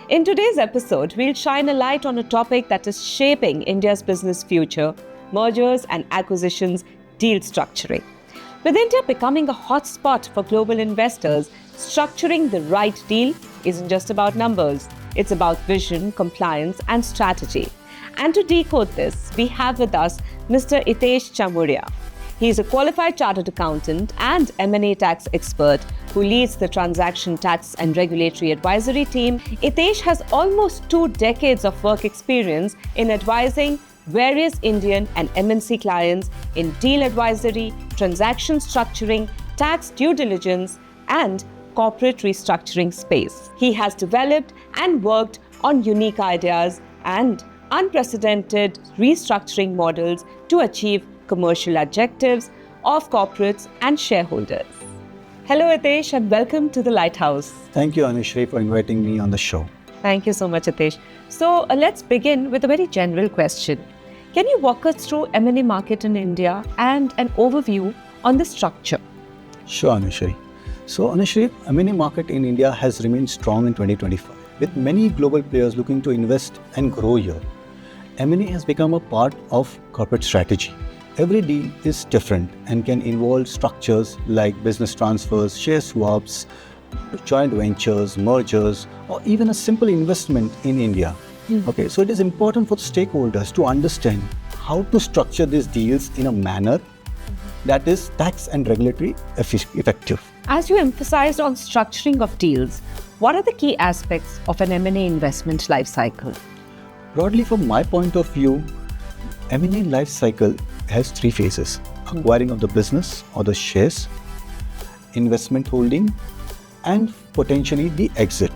In today's episode, we'll shine a light on a topic that is shaping India's business future: mergers and acquisitions, deal structuring. With India becoming a hotspot for global investors, structuring the right deal isn't just about numbers. It's about vision, compliance, and strategy. And to decode this, we have with us Mr. Hitesh Chamuria. He is a qualified chartered accountant and M&A tax expert who leads the transaction tax and regulatory advisory team. Hitesh has almost 2 decades of work experience in advising various Indian and MNC clients in deal advisory, transaction structuring, tax due diligence, and corporate restructuring space. He has developed and worked on unique ideas and unprecedented restructuring models to achieve commercial objectives of corporates and shareholders. Hello Hitesh and welcome to the Lighthouse. Thank you, Anushree, for inviting me on the show. Thank you so much, Hitesh. So let's begin with a very general question. Can you walk us through M&A market in India and an overview on the structure? Sure, Anushree. So, Anushree, M&A market in India has remained strong in 2025, with many global players looking to invest and grow here. M&A has become a part of corporate strategy. Every deal is different and can involve structures like business transfers, share swaps, joint ventures, mergers, or even a simple investment in India. Okay, so it is important for stakeholders to understand how to structure these deals in a manner that is tax and regulatory effective. As you emphasized on structuring of deals, what are the key aspects of an M&A investment life cycle? Broadly, from my point of view, M&A life cycle has 3 phases: acquiring of the business or the shares, investment holding, and potentially the exit.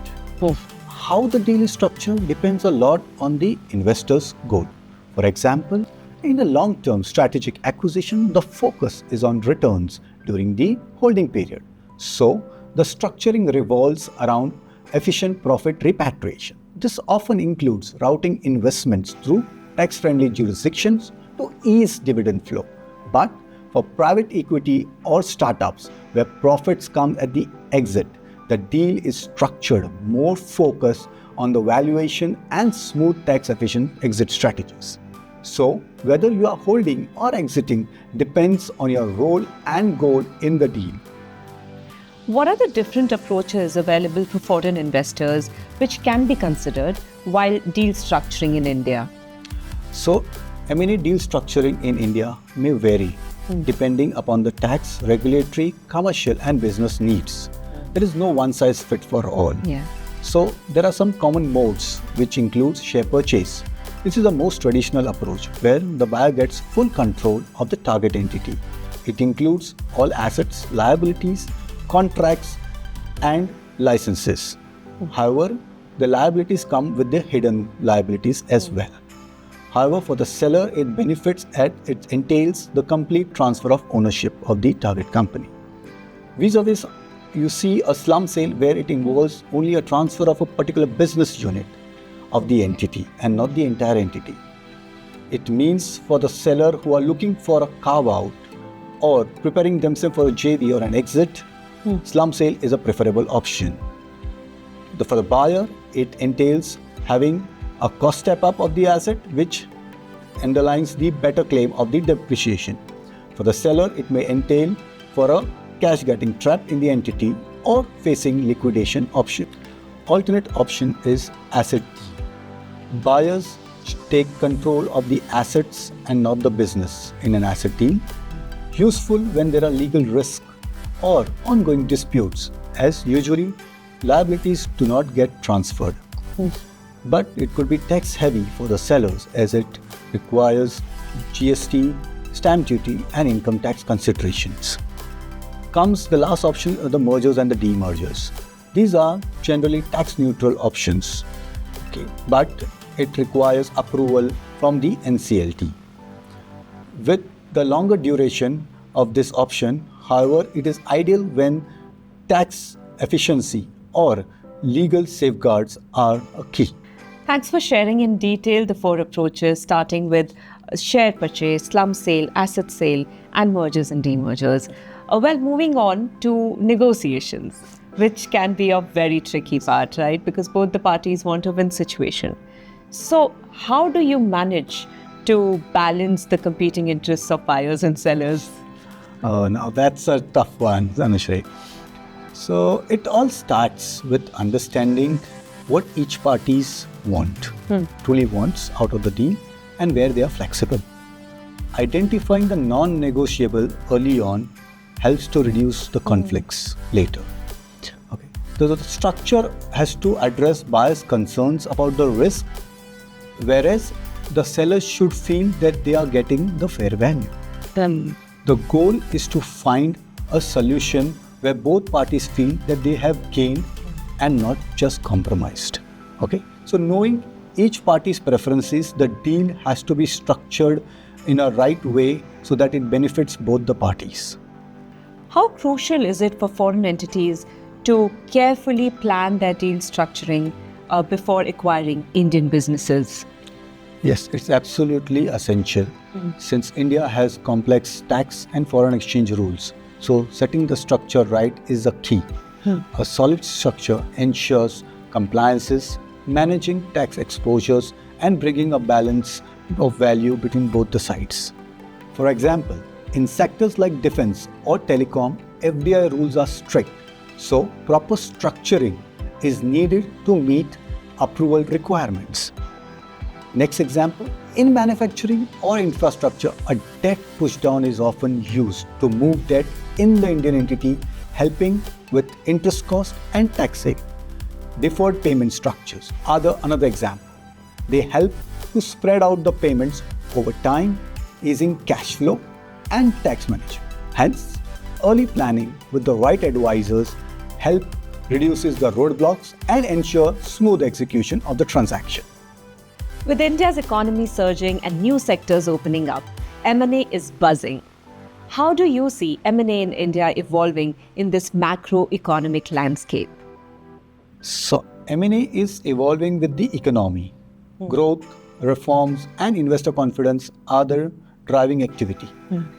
How the deal is structured depends a lot on the investor's goal. For example, in a long-term strategic acquisition, the focus is on returns during the holding period. So, the structuring revolves around efficient profit repatriation. This often includes routing investments through tax-friendly jurisdictions to ease dividend flow. But for private equity or startups where profits come at the exit, the deal is structured more focused on the valuation and smooth tax-efficient exit strategies. So, whether you are holding or exiting depends on your role and goal in the deal. What are the different approaches available for foreign investors which can be considered while deal structuring in India? So, M&A deal structuring in India may vary depending upon the tax, regulatory, commercial and business needs. There is no one size fit for all. So, there are some common modes which includes share purchase. This is the most traditional approach where the buyer gets full control of the target entity. It includes all assets, liabilities, contracts and licenses. However, the liabilities come with the hidden liabilities as well. However, for the seller, it benefits as it entails the complete transfer of ownership of the target company. Vis-a-vis, you see a slump sale where it involves only a transfer of a particular business unit of the entity and not the entire entity. It means for the seller who are looking for a carve-out or preparing themselves for a JV or an exit, slump sale is a preferable option. For the buyer, it entails having a cost step up of the asset which underlines the better claim of the depreciation. For the seller, it may entail for a cash getting trapped in the entity or facing liquidation option. Alternate option is asset deal. Buyers take control of the assets and not the business in an asset deal. Useful when there are legal risks or ongoing disputes, as usually liabilities do not get transferred. But it could be tax heavy for the sellers as it requires GST, stamp duty and income tax considerations. Comes the last option of the mergers and the demergers. These are generally tax neutral options, but it requires approval from the NCLT. With the longer duration of this option, however, it is ideal when tax efficiency or legal safeguards are a key. Thanks for sharing in detail the 4 approaches, starting with share purchase, slump sale, asset sale, and mergers and demergers. Moving on to negotiations. which can be a very tricky part, right? Because both the parties want a win situation. So how do you manage to balance the competing interests of buyers and sellers? Oh, now that's a tough one, Anushree. So it all starts with understanding what each parties truly wants out of the deal, and where they are flexible. Identifying the non-negotiable early on helps to reduce the conflicts later. Okay. So the structure has to address buyers' concerns about the risk, whereas the sellers should feel that they are getting the fair value. The goal is to find a solution where both parties feel that they have gained and not just compromised. Okay? So knowing each party's preferences, the deal has to be structured in a right way so that it benefits both the parties. How crucial is it for foreign entities to carefully plan their deal structuring before acquiring Indian businesses? Yes, it's absolutely essential since India has complex tax and foreign exchange rules. So setting the structure right is the key. A solid structure ensures compliances, managing tax exposures, and bringing a balance of value between both the sides. For example, in sectors like defense or telecom, FDI rules are strict. So proper structuring is needed to meet approval requirements. Next example, in manufacturing or infrastructure, a debt pushdown is often used to move debt in the Indian entity, helping with interest cost and tax saving. Deferred payment structures are another example. They help to spread out the payments over time, easing cash flow and tax management. Hence, early planning with the right advisors help reduces the roadblocks and ensure smooth execution of the transaction. With India's economy surging and new sectors opening up, M&A is buzzing. How do you see M&A in India evolving in this macroeconomic landscape? So, M&A is evolving with the economy. Growth, reforms, and investor confidence are the driving activity.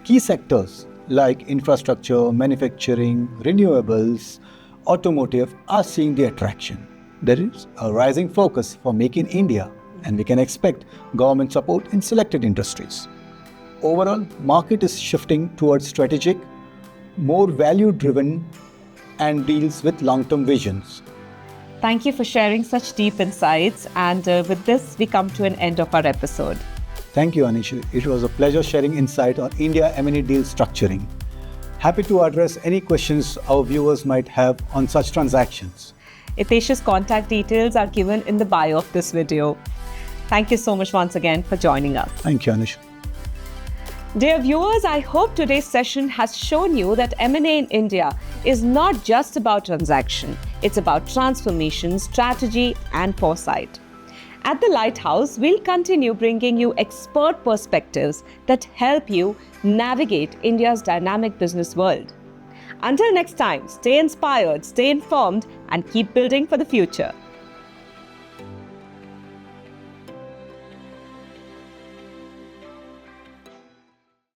Key sectors like infrastructure, manufacturing, renewables, automotive are seeing the attraction. There is a rising focus for Make in India, and we can expect government support in selected industries. Overall, market is shifting towards strategic, more value-driven and deals with long-term visions. Thank you for sharing such deep insights, and with this, we come to an end of our episode. Thank you, Anish. It was a pleasure sharing insight on India M&A deal structuring. Happy to address any questions our viewers might have on such transactions. Hitesh's contact details are given in the bio of this video. Thank you so much once again for joining us. Thank you, Anish. Dear viewers, I hope today's session has shown you that M&A in India is not just about transaction. It's about transformation, strategy, and foresight. At the Lighthouse, we'll continue bringing you expert perspectives that help you navigate India's dynamic business world. Until next time, stay inspired, stay informed, and keep building for the future.